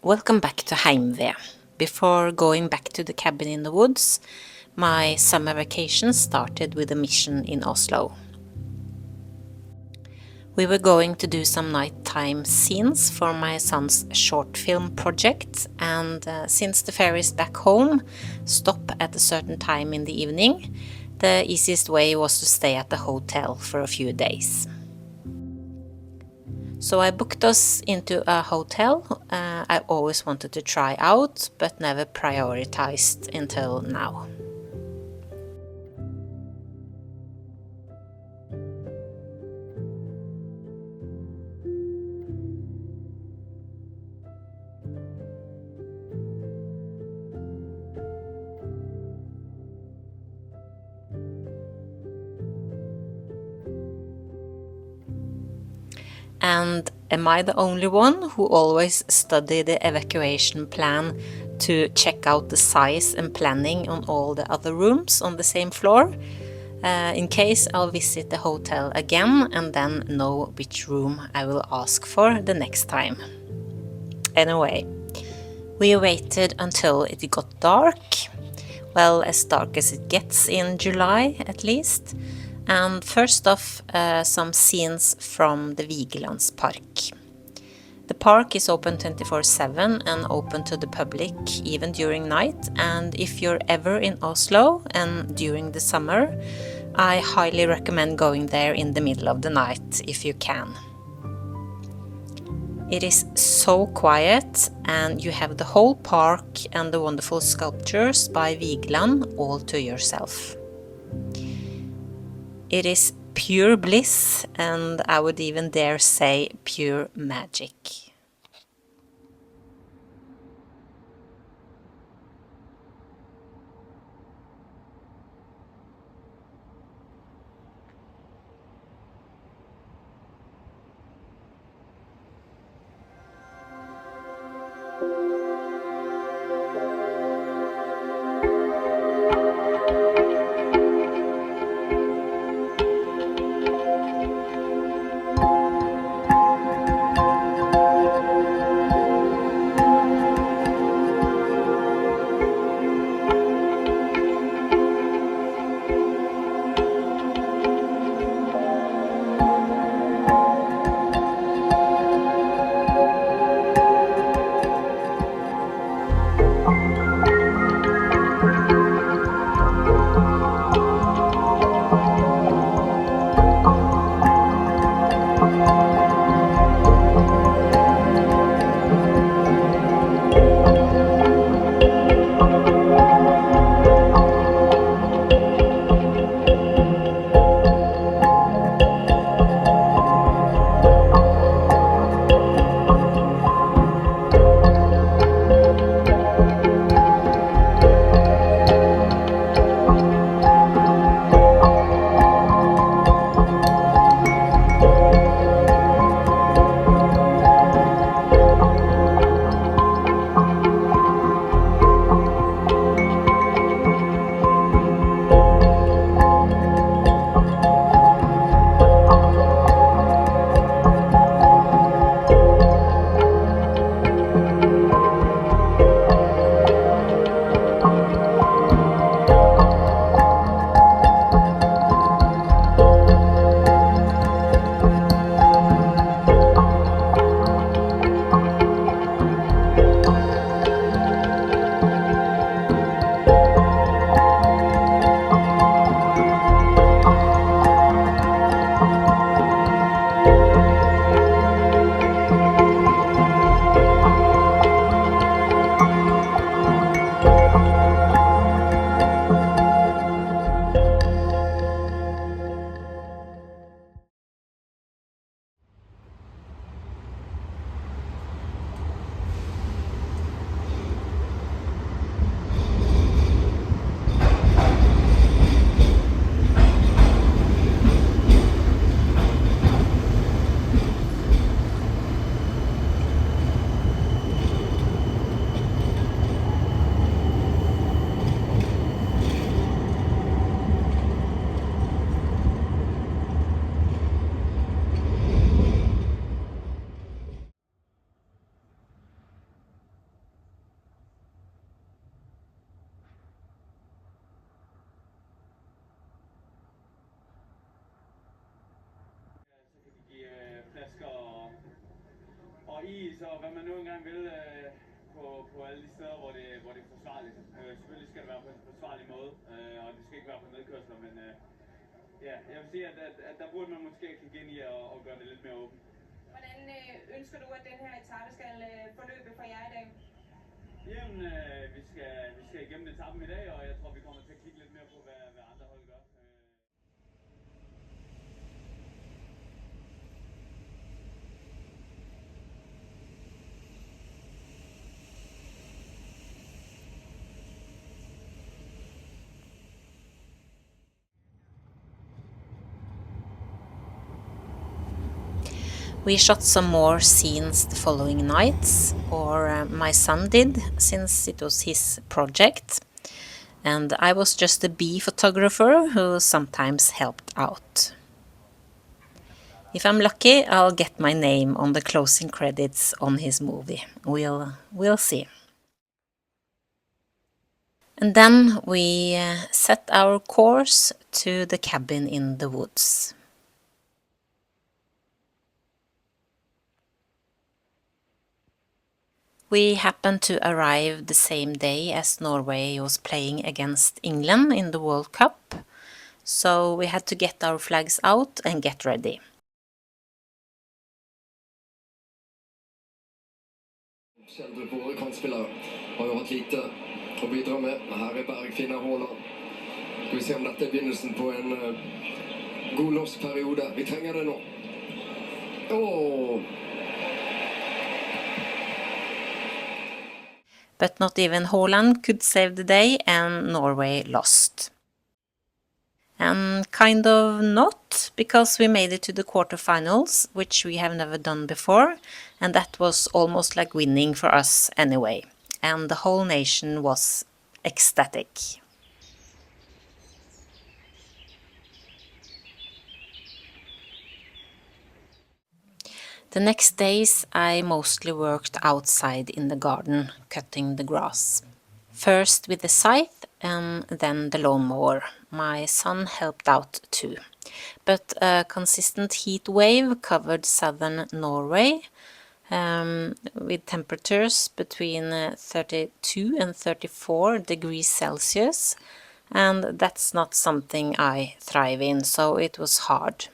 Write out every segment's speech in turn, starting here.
Welcome back to Heimve. Before going back to the cabin in the woods, my summer vacation started with a mission in Oslo. We were going to do some nighttime scenes for my son's short film project, and since the ferries back home stop at a certain time in the evening, the easiest way was to stay at the hotel for a few days. So I booked us into a hotel I always wanted to try out, but never prioritized until now. And am I the only one who always studied the evacuation plan to check out the size and planning on all the other rooms on the same floor? In case I'll visit the hotel again and then know which room I will ask for the next time. Anyway, we waited until it got dark, well, as dark as it gets in July at least. And first off, some scenes from the Vigelandsparken. The park is open 24/7 and open to the public even during night, and if you're ever in Oslo and during the summer, I highly recommend going there in the middle of the night if you can. It is so quiet, and you have the whole park and the wonderful sculptures by Vigeland all to yourself. It is pure bliss, and I would even dare say pure magic. og is og hvad man nu engang vil på alle de steder, hvor det er forsvarligt. Selvfølgelig skal det være på en forsvarlig måde, og det skal ikke være på nedkørsler, men ja, jeg vil sige, at der burde man måske kigge ind i og gøre det lidt mere åbent. Hvordan ønsker du, at den her etape skal forløbe for jer i dag? Jamen, vi skal igennem etappen i dag, og jeg tror, vi kommer til at kigge lidt mere på, hvad andre hold gør. We shot some more scenes the following nights, or my son did, since it was his project, and I was just a bee photographer who sometimes helped out. If I'm lucky, I'll get my name on the closing credits on his movie. We'll see. And then we set our course to the cabin in the woods. We happened to arrive the same day as Norway was playing against England in the World Cup, so we had to get our flags out and get ready. Våre kantspillere har jo hatt lite å bidra med. Her Berg finner Haaland. Skal vi se om dette begynnelsen på en god norsk periode. Vi trenger det nå. But not even Haaland could save the day, and Norway lost. And kind of not, because we made it to the quarterfinals, which we have never done before, and that was almost like winning for us anyway, and the whole nation was ecstatic. The next days I mostly worked outside in the garden, cutting the grass. First with the scythe and then the lawnmower. My son helped out too. But a consistent heat wave covered southern Norway with temperatures between 32 and 34 degrees Celsius, and that's not something I thrive in, so it was hard.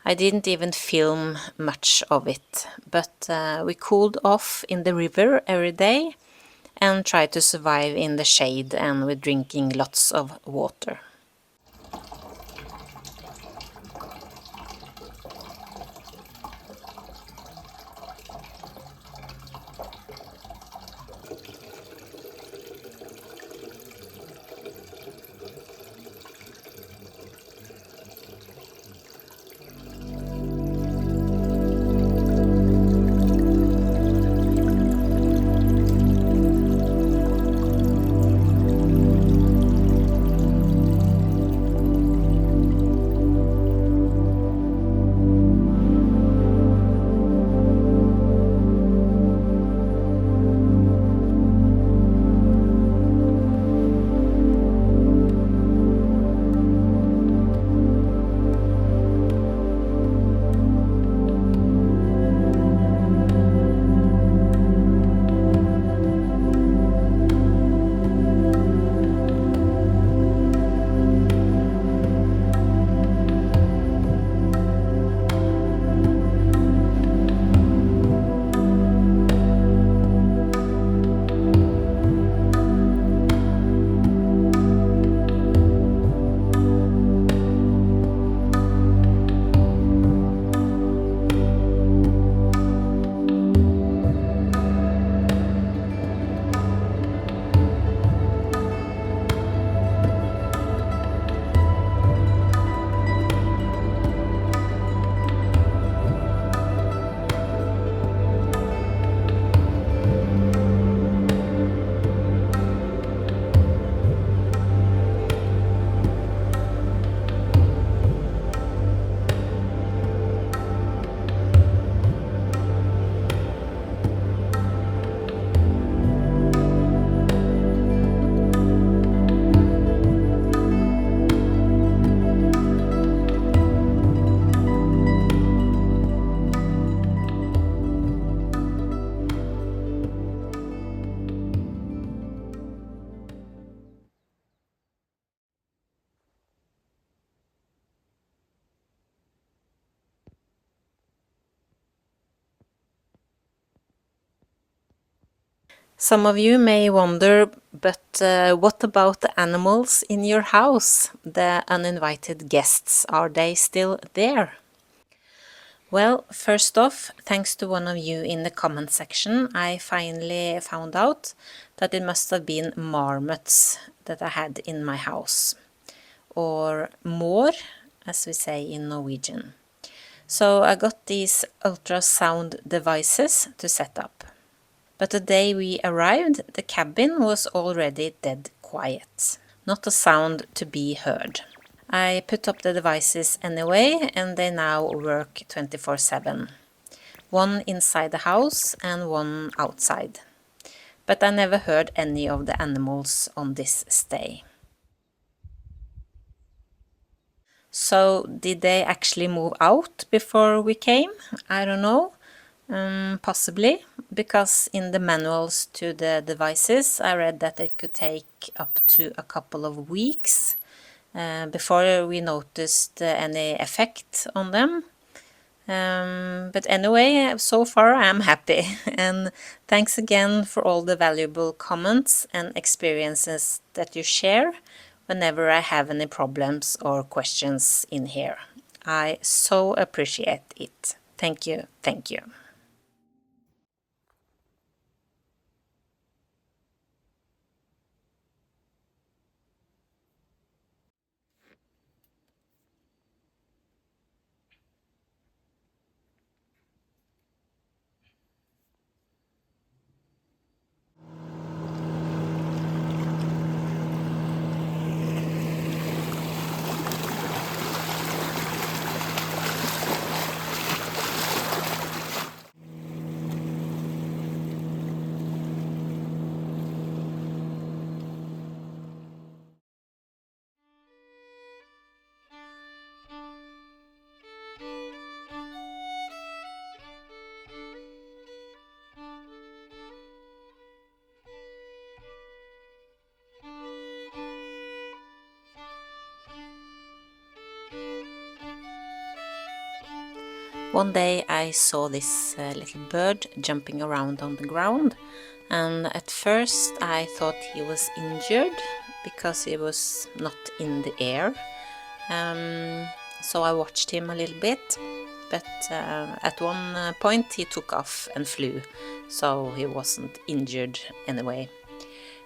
I didn't even film much of it, but we cooled off in the river every day and tried to survive in the shade and with drinking lots of water. Some of you may wonder, but what about the animals in your house? The uninvited guests, are they still there? Well, first off, thanks to one of you in the comment section, I finally found out that it must have been marmots that I had in my house, or more, as we say in Norwegian. So I got these ultrasound devices to set up. But the day we arrived, the cabin was already dead quiet. Not a sound to be heard. I put up the devices anyway, and they now work 24/7. One inside the house and one outside. But I never heard any of the animals on this stay. So did they actually move out before we came? I don't know. Possibly, because in the manuals to the devices I read that it could take up to a couple of weeks before we noticed any effect on them. But anyway, so far I'm happy, and thanks again for all the valuable comments and experiences that you share whenever I have any problems or questions in here. I so appreciate it. Thank you, thank you. One day I saw this little bird jumping around on the ground, and at first I thought he was injured because he was not in the air. So I watched him a little bit, but at one point he took off and flew, so he wasn't injured anyway.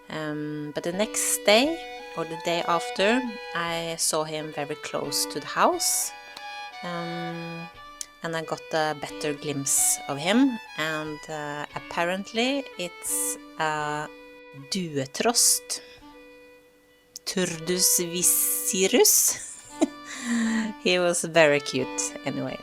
But the next day, or the day after, I saw him very close to the house. And I got a better glimpse of him, and apparently it's a duetrost, Turdus visirus. He was very cute anyway.